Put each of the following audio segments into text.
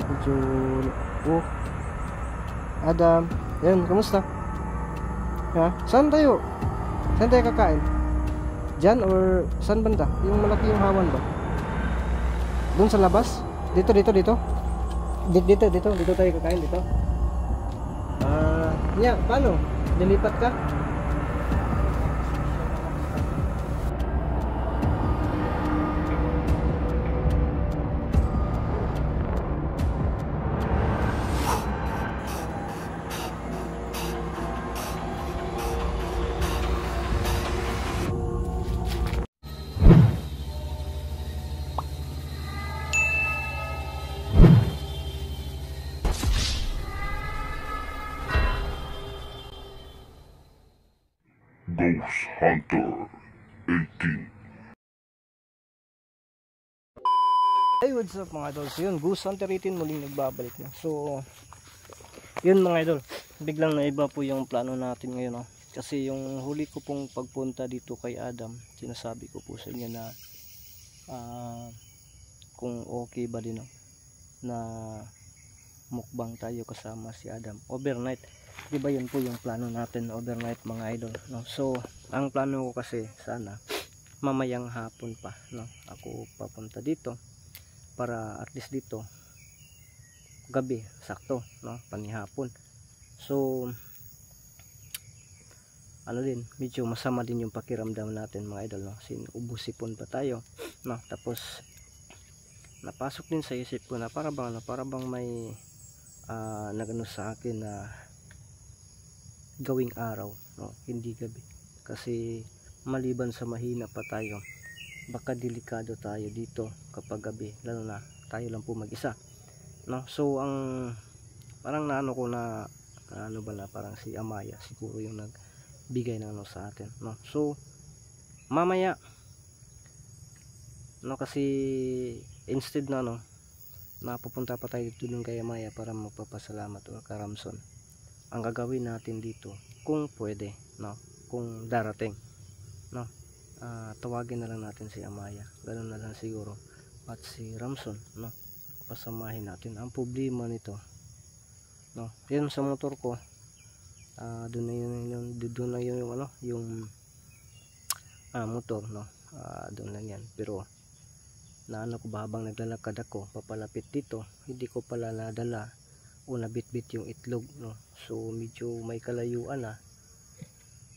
Medyo, oh, Adam, yan, kamusta? Ha? Saan tayo? Saan tayo kakain? Diyan or saan banda? Yung malaki yung hawan ba? Doon sa labas? Dito tayo kakain dito. Paano? Lilipat ka? Ghost Hunter 18. Hey, what's up mga idol? So yun, Ghost Hunter 18 muling nagbabalik na. So yun mga idol, biglang naiba po yung plano natin ngayon, no? Kasi yung huli ko pong pagpunta dito kay Adam, sinasabi ko po sa inyo na kung okay ba din, no? Na mukbang tayo kasama si Adam overnight. Diba yun po yung plano natin, overnight mga idol, no? So ang plano ko kasi sana mamayang hapon pa, no, ako papunta dito para at least dito gabi sakto, no, panihapon. So ano din, medyo masama din yung pakiramdam natin mga idol, no? Ubusipon pa tayo, no? Tapos napasok din sa isip ko na para bang may nagano sa akin na gawing araw, no, hindi gabi, kasi maliban sa mahina pa tayo, baka delikado tayo dito kapag gabi, lalo na tayo lang po mag-isa, no? So ang parang naano ko na ano ba, na parang si Amaya siguro yung nagbigay ng ano sa atin, no? So mamaya, no, kasi instead na no, napupunta pa tayo dito dun kay Amaya para magpapasalamat o karamson, ang gagawin natin dito kung pwede, no, kung darating, no, tawagin na lang natin si Amaya, ganun na lang siguro, at si Ramson, no, pasamahin natin. Ang problema nito, no, yun sa motor ko, doon na yun yung ano, yung motor, no, doon lang yan. Pero naano ko ba, habang naglalakad ako papalapit dito, hindi ko pala nadala o nabitbit yung itlog, no? So medyo may kalayuan na,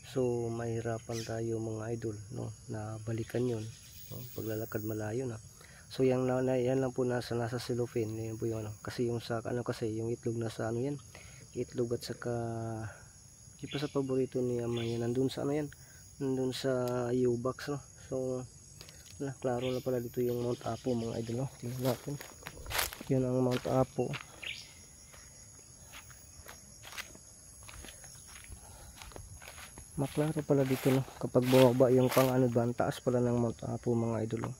so mahirapan tayo mga idol, no, na balikan yun, no? Paglalakad malayo na. So yan lang po nasa cellophane, yan po yung ano, kasi yung sa ano, kasi yung itlog nasa ano yan, itlog at saka di pa sa paborito ni Amaya, nandun sa ano yan, nandun sa U-box, no? So klaro na pala dito yung Mount Apo mga idol, no? Tingnan natin, yun ang Mount Apo. Maklaro pala dito, no, kapag bumaba yung pang ano ba, ang taas pala ng Mount Apo mga idol, no?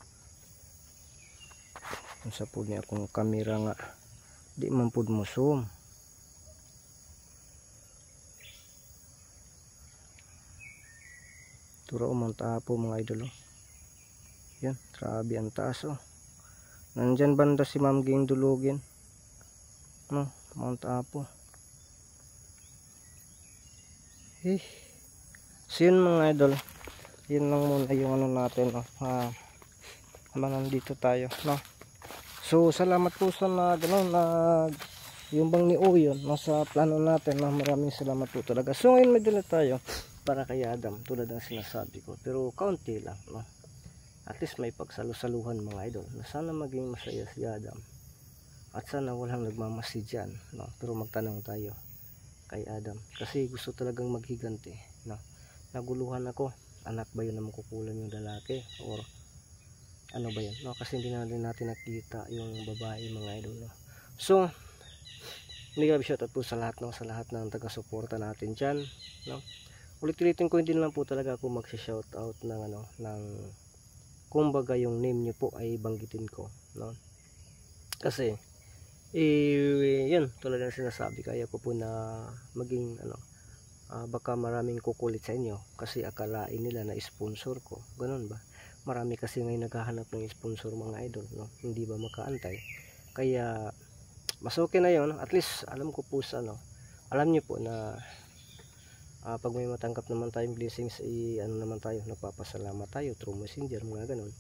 Ang sapod niya akong kamera nga di man pud mo zoom. Turo Mount Apo mga idol, no? Yan, grabe ang taas, oh. Nandyan banda si Ma'am Ging Dulugin, no, Mount Apo. So yun mga idol, yun lang muna yung ano natin, no, habang nandito tayo, no. So salamat po sa yung bang ni yun, no, sa plano natin, no, maraming salamat po talaga. So ngayon may dala tayo para kay Adam, tulad ng sinasabi ko, pero kaunti lang, no. At least may pagsalusaluhan mga idol, na sana maging masaya si Adam, at sana walang nagmamasi dyan, no. Pero magtanong tayo kay Adam, kasi gusto talagang maghiganti, no. Naguluhan ako, anak ba yun na makukulan yung lalaki or ano ba yun, no? Kasi hindi natin nakita yung babae mga idol, no? So mega shoutout po sa lahat, no, sa lahat ng taga-suporta natin dyan, no. Ulit-ulitin ko, hindi lang po talaga ako magsi-shoutout ng ano, ng kumbaga yung name nyo po ay banggitin ko, no, kasi yun, tulad ng sinasabi, kaya ko po na maging ano, baka maraming kukulit sa inyo kasi akalain nila na sponsor ko, ganun ba? Marami kasi ngayon naghahanap ng sponsor mga idol, no, hindi ba makaantay, kaya mas okay na yun. At least alam ko po sa alam niyo po na pag may matanggap naman tayong blessings, naman tayo, nagpapasalamat tayo through messenger, mga ganun,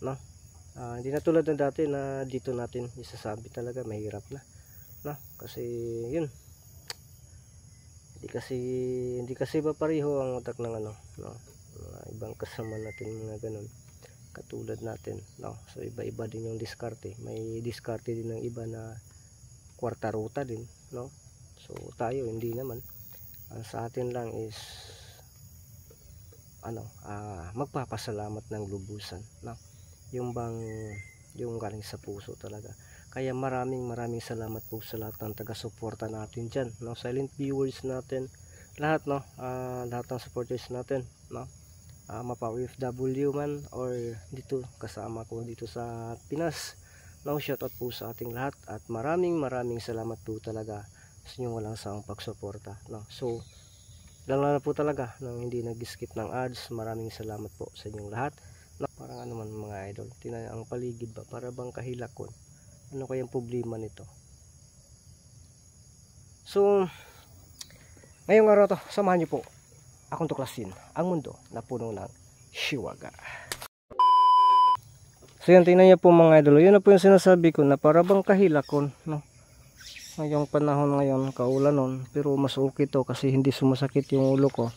no? Hindi na tulad ng dati na dito natin isasabi, talaga mahirap na, no? Kasi yun, hindi kasi ba pareho ang utak ng no? Ibang kasama natin, mga ganun, katulad natin, no? So iba-iba din yung diskarte. May diskarte din ng iba na kwarta ruta din, no? So tayo hindi naman. Sa atin lang is magpapasalamat ng lubusan, no? Yung galing sa puso talaga. Kaya maraming salamat po sa lahat ng taga-suporta natin dyan, no? Silent viewers natin, lahat, no? Lahat ng supporters natin, no? Mapa OFW man or dito kasama ko dito sa Pinas, no? Shoutout po sa ating lahat at maraming salamat po talaga sa inyong walang sawang pagsuporta, no? So lalo po talaga nang hindi nag-skip ng ads. Maraming salamat po sa inyong lahat, no? Parang man mga idol, tingnan ang paligid ba, para bang kahilakon. Ano kayang problema nito? So ngayong araw to, samahan niyo po akong tuklasin ang mundo na puno ng shiwaga. So yan, tingnan niyo po mga idol, yun na po yung sinasabi ko na para bang kahilakon, no? Ngayong panahon ngayon, kaulan nun, pero mas okay to kasi hindi sumasakit yung ulo ko,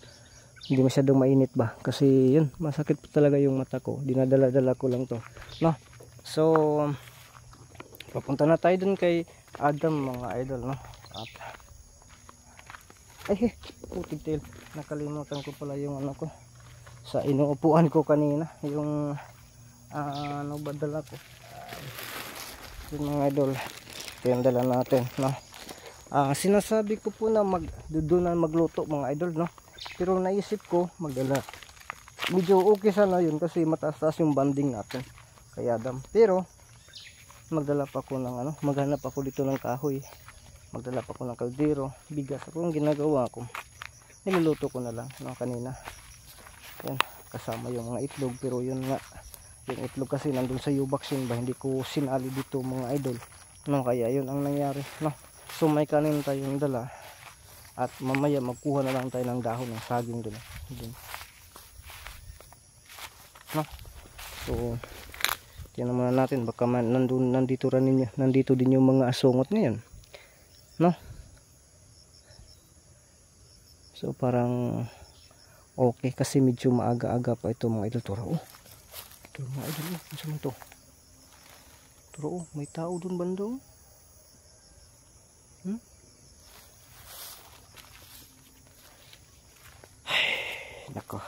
hindi masyadong mainit ba, kasi yun, masakit pa talaga yung mata ko, dinadala-dala ko lang to, no? So papunta na tayo dun kay Adam, mga idol, no? At ay, putik tail, nakalimutan ko pala yung ko sa inuupuan ko kanina, yung ba dala ko, yung mga idol. Ito yung dala natin, no? Sinasabi ko po na doon na magluto, mga idol, no? Pero naisip ko magdala, medyo okay sana yun kasi mataas-taas yung banding natin kay Adam. Pero magdala pa ako ng maghanap ako dito ng kahoy, magdala pa ako ng kaldero, bigas. Ako ang ginagawa ko, niluluto ko na lang, no, kanina. Yan, kasama yung mga itlog, pero yun nga, yung itlog kasi nandun sa U-boxing ba, hindi ko sinali dito, mga idol, no? Kaya yun ang nangyari, no? So may kanin tayong dala at mamaya magkuha na lang tayo ng dahon ng saging dun, no? So tingnan muna natin, baka nandito din yung mga asungot ngayon, no? So parang okay kasi medyo maaga-aga pa ito, mga idol. Turo, ito mga idol, ano naman to? Turo, may tao dun bandong. Nako.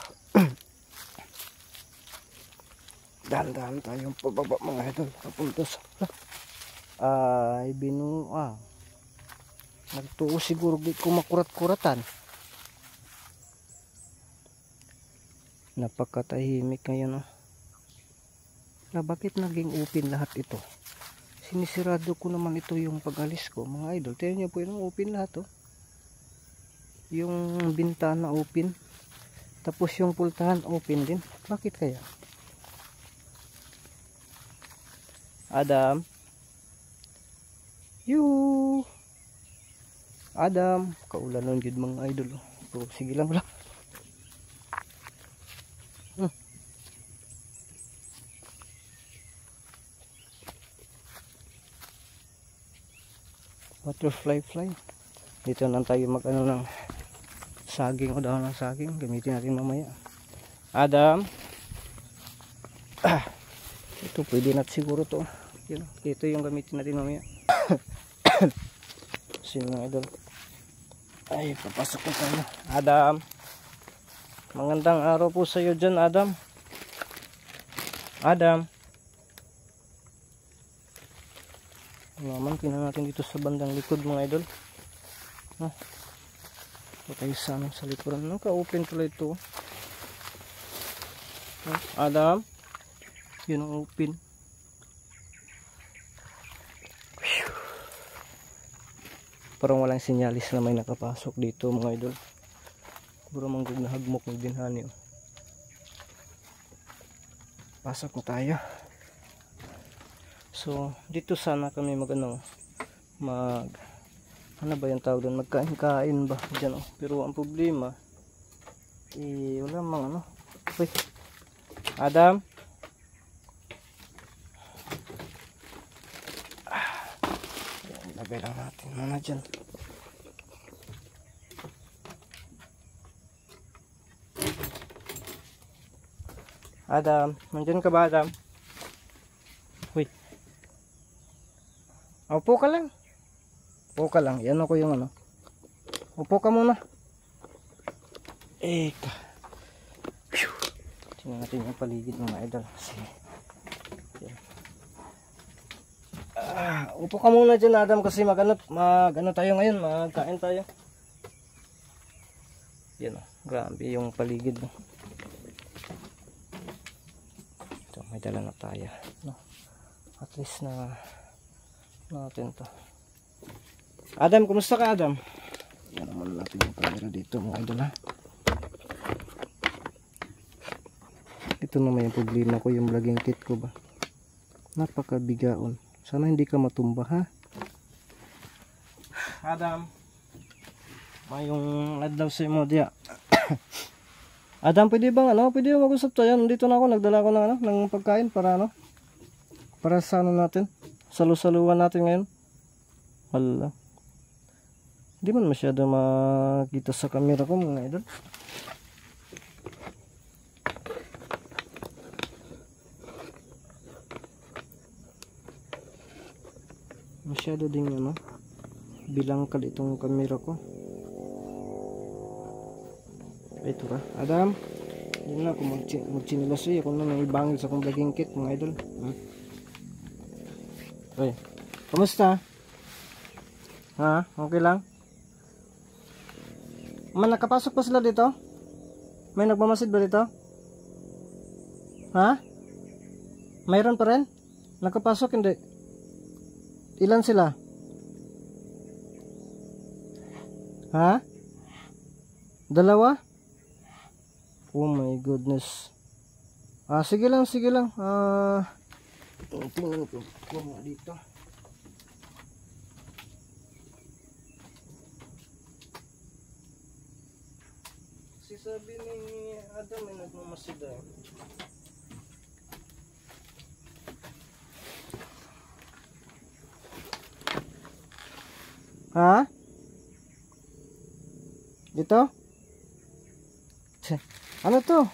Dahan-dahan tayong pababa, mga idol, papunta sa nagtuo siguro di ko makurat-kuratan. Napakatahimik ngayon, bakit naging open lahat ito? Sinisirado ko naman ito yung pag-alis ko, mga idol. Tingnan niyo po, yung open lahat, yung bintana open, tapos yung pultahan open din. Bakit kaya? Adam, Adam, kaulan nun yun, mga idol. Pero sige lang. Butterfly fly. Dito lang tayo ng saging o dahon ng saging, gamitin natin mamaya. Adam, ito pwede natin siguro to. Ito yung gamitin natin mamaya. Sino mga idol? Ay, papasok ko tayo. Adam, magandang araw po sa iyo dyan, Adam. Adam, naman, tingnan natin dito sa bandang likod, mga idol. Tayo sa likuran. Naka-open pala ito. Adam, yun ang open. Parang walang sinyalis na may nakapasok dito, mga idol. Siguro manggug na hagmok ng dinhani. Pasok na tayo. So dito sana kami ano ba yung tawag doon, magkain-kain ba dyan, oh. Pero ang problema wala mang ano. Uy, Adam, lagay lang natin muna dyan. Adam, nandyan ka ba, Adam? Uy, upo ka lang. Upo ka lang. Yan ako yung ano. Upo ka muna. Eka. Tingnan natin yung paligid mga idol. Upo ka muna dyan, Adam, kasi mag-ano tayo ngayon. Magkain tayo. Yan o. Grabe yung paligid. No? Ito, may dala na tayo. No? At least na natin to. Adam, kumusta ka, Adam? Yan naman natin yung camera dito mga idol, ha. Ito naman yung problema ko, yung vlogging kit ko ba. Napakabigaon. Sana hindi ka matumba, ha. Adam, mayong adlaw sa mo diya. Adam, pwede bang pwede bang mag-usap tayo? Nandito na ako, nagdala ko ng ng pagkain para para sa natin. Salu-saluan natin ngayon. Hala. Hindi man masyado makita sa camera ko mga idol. Masyado ding bilangkal itong camera ko. Ito ka, Adam. Yun na, kung magchinilas siya, kung may ibangil sa kong vlogging kit mga idol. Oy, kamusta? Ha? Okay lang? Nakapasok pa sila dito? May nagmamasid ba dito? Ha? Mayroon pa rin? Nakapasok hindi? Ilan sila? Ha? Dalawa? Oh my goodness. Sige lang, sige lang. Tingnan ko mga dito. Sabi ni Adam ay nagmamasid eh. Ha? Dito? Ano to?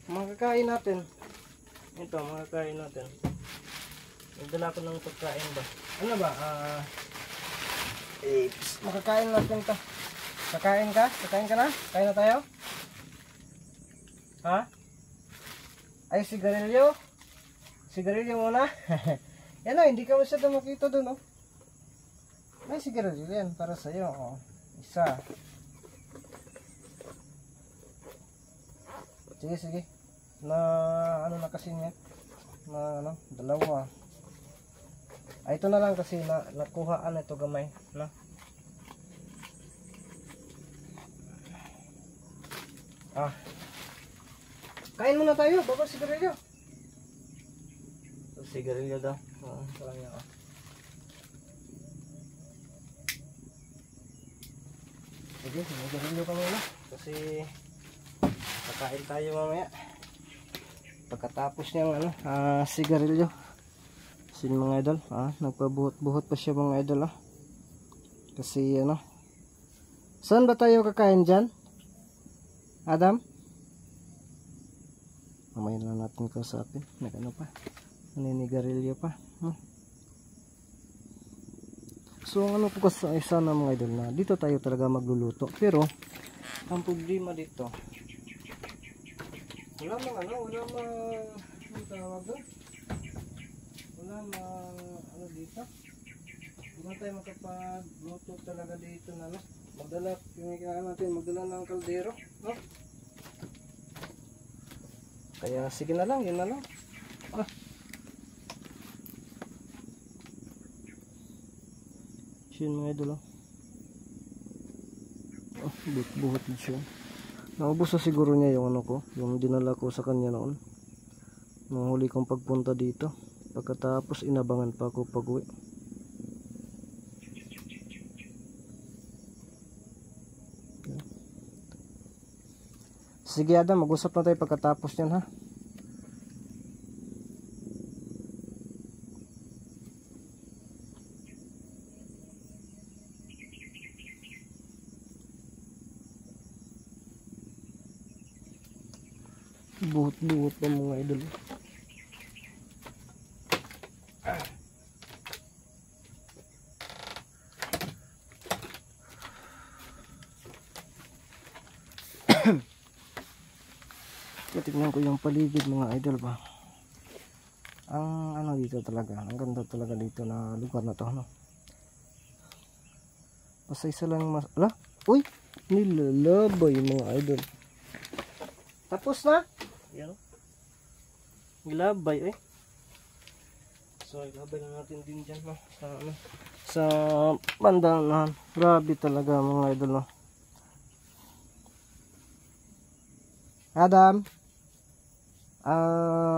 Makakain natin. Ito, makakain natin. Nagdala ko ng pagkain ba? Ano ba? Makakain natin to. Kakain ka? Kakain ka na? Kain na tayo? Ha? Ay, sigarilyo? Sigarilyo muna? Yan o, hindi ka masyado makita dun, oh. Ay, sigarilyo yan, para sa'yo, oh. Isa. Sige, sige. Na kasi niya? Na, dalawa. Ay, ito na lang kasi nakuhaan ito gamay, no? Kain muna tayo, baba sigarilyo. Sigarilyo daw. Parang yan. Sige, sigarilyo ka muna. Kasi kakain tayo mamaya. Pagkatapos niyang sigarilyo. Sin mga idol, nagpabuhot-buhot pa siya mga idol, Kasi saan ba tayo kakain dyan? Adam? Mamaya na natin kausapin. Pa? Naninigarilyo pa. So po kasi sana mga idol na dito tayo talaga magluluto. Pero ang problema dito, wala mang tawag doon? Wala mang dito. Hindi tayo makapagluto talaga dito na magdala, magdala ng kaldero, no? Kaya sige na lang, yun na lang. Yun mga idol, buhot din siya. Naubos na siguro niya yung yung dinala ko sa kanya noon. Nung huli kong pagpunta dito. Pagkatapos inabangan pa ako pag-uwi. Sige Adam, mag-usap na tayo pagkatapos niyan ha. Buhot-buhot pa mga idol. Tignan ko yung paligid mga idol ba. Ang ano dito talaga, ang ganda talaga dito na lugar na to, no. Basta isa lang ala, uy, nilalabay mga idol. Tapos na. Yan. Nilabay So ilabay na natin din diyan, no, sa ano, sa bandang na. Grabe talaga mga idol, no. Adam,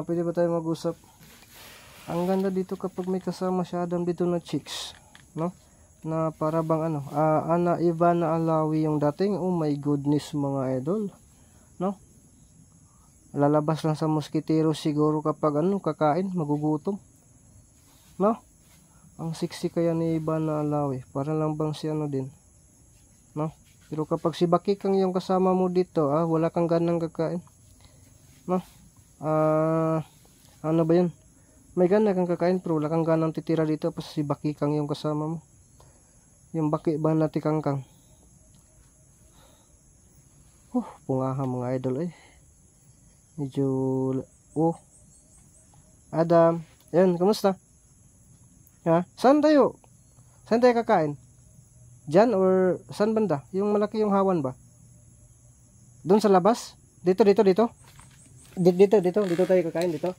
pwede ba tayo mag-usap? Ang ganda dito kapag may kasama si Adam dito na chicks, no? Na para bang ano, Ana Ivana Alawi yung dating. Oh my goodness mga idol, no? Lalabas lang sa moskitero siguro kapag ano, kakain, magugutom, no? Ang sexy kaya ni Ivana Alawi, para lang bang si ano din, no? Pero kapag si Bakikang yung kasama mo dito, wala kang ganang kakain, no? Ano ba yun? May gana kang kakain pero wala kang ganang titira dito pa si Bakikang yung kasama mo. Yung Baki ba na tikangkang. Pungaha mga idol medyo Adam, yan, kamusta? Ha? Saan tayo kakain? Diyan or saan banda? Yung malaki yung hawan ba? Doon sa labas? Dito tayo kakain dito.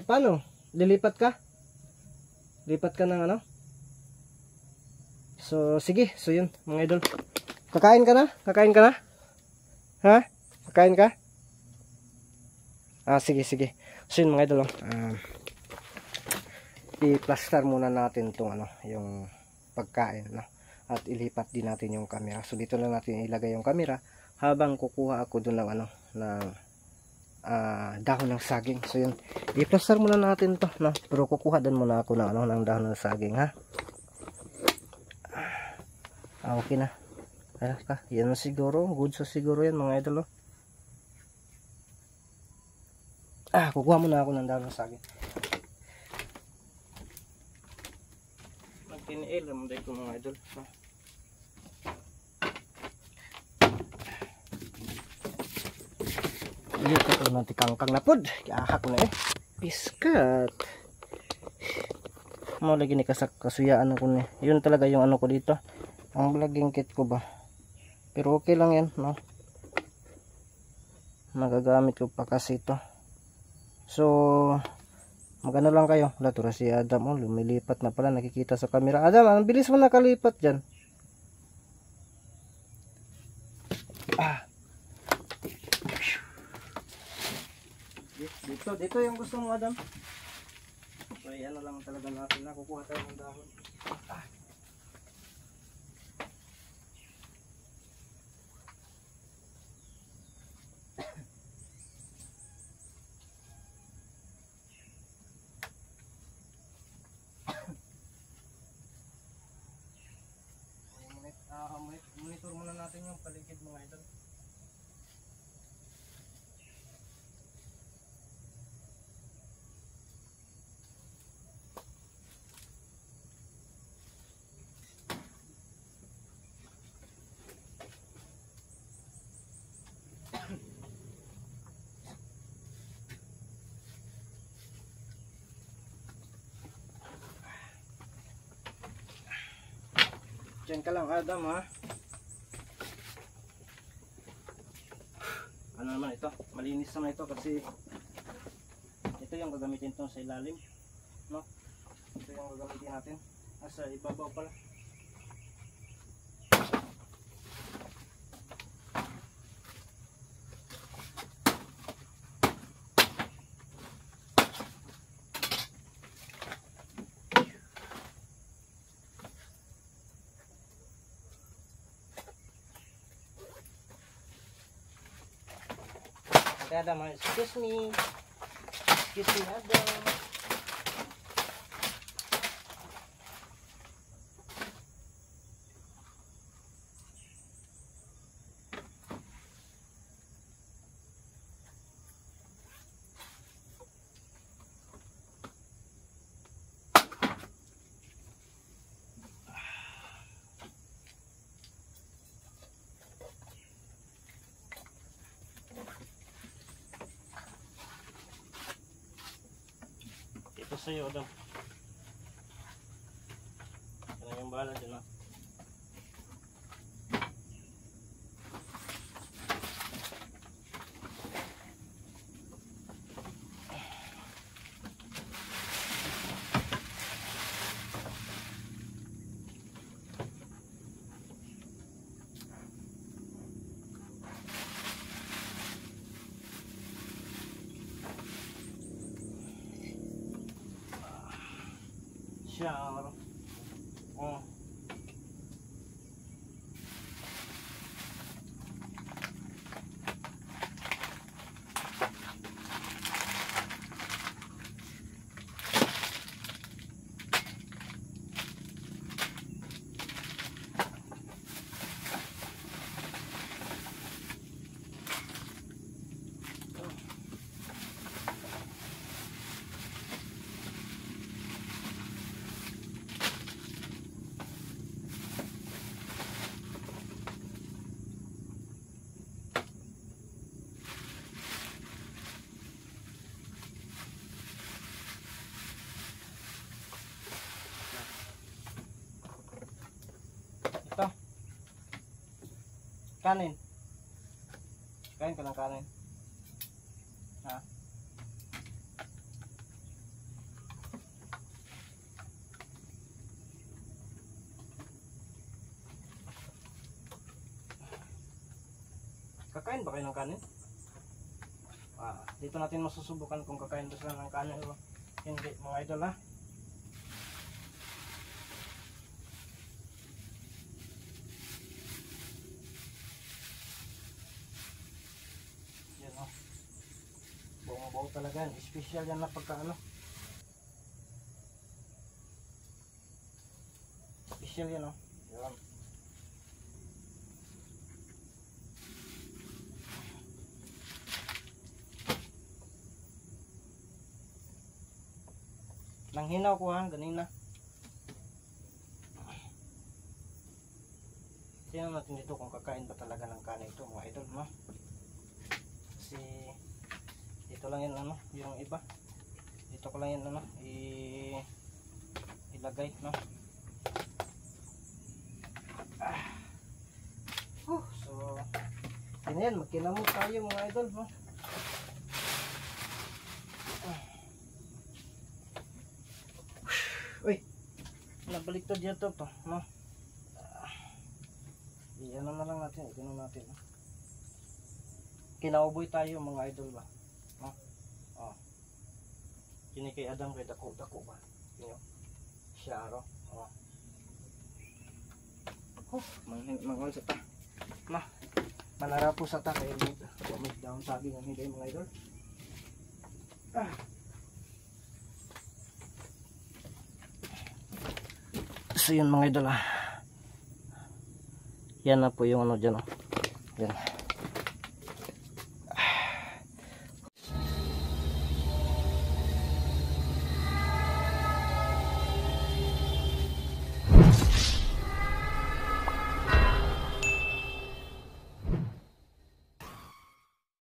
Paano? Lilipat ka? Lipat ka ng ano? So, sige. So, yun, mga idol. Kakain ka na? Ha? Kakain ka? Sige. So, yun, mga idol. I-plaster muna natin itong ano, yung pagkain, no? At ilipat din natin yung camera. So, dito na natin ilagay yung camera habang kukuha ako doon ng ano, ng dahon ng saging. So yun, i-plaster muna natin to, no? Pero kukuha din muna ako ng ano, ng dahon ng saging, ha. Okay na. Yan na siguro, good sa siguro yan mga idol, kukuha muna ako ng dahon ng saging. Magtiniil naman dahil ko mga idol, no? Dito ko nanti kangkang na pod. Kiahak na Piskat. Mo lagi ni kasuyaan ko ni. Yun talaga yung ano ko dito. Ang vlogging kit ko ba. Pero okay lang yan, no. Magagamit ko pa kasi ito. So, magano lang kayo. Latura si Adam, lumilipat na pala, nakikita sa camera. Adam, ang bilis mo nakalipat diyan. Dito yung gusto mo, Adam. So, yan na lang talaga natin. Kukuha tayo ng dahon. Monitor muna natin yung paligid mga idol. Diyan ka lang, Adam, ha. Ano naman ito? Malinis naman ito kasi ito yung gagamitin ito sa ilalim, no? Ito yung gagamitin natin. Sa ibabaw pala. Kaya Adam, excuse me. Excuse me, Adam. Ito sa'yo, Adam. Ano yung bahala dyan, ha? Shower. Oh. Ito. Kanin. Kain ka ng kanin. Ha? Kakain ba kayo ng kanin? Dito natin masusubukan kung kakain ba sila ng kanin o hindi, mga idol, ha? Yan, oh. Buong-buo talaga yan. Special yan na pagka ano. Special yan, oh. Yan. Nang hinaw ko, ha, ganina. Tingnan natin dito kung kakain ba talaga ng kanin ito, mga idol, no? Kasi dito lang yan, ano, yung iba. Dito ko lang yan, ano, ilagay, no? So yun yan, magkinamot tayo, mga idol, no? Uy, nabaliktad dito to, no? Iyan na lang natin, ito natin, no? Kinauboy tayo, mga idol, ba? No? Oh. Yun kay Adam, kay dako ba? Yun, Sharo. Oh. Mga sa ta. Manarapo sa ta, kaya may down sabi ng hindi, mga idol. So yun, mga idol, yan na po yung ano dyan, oh. Yan.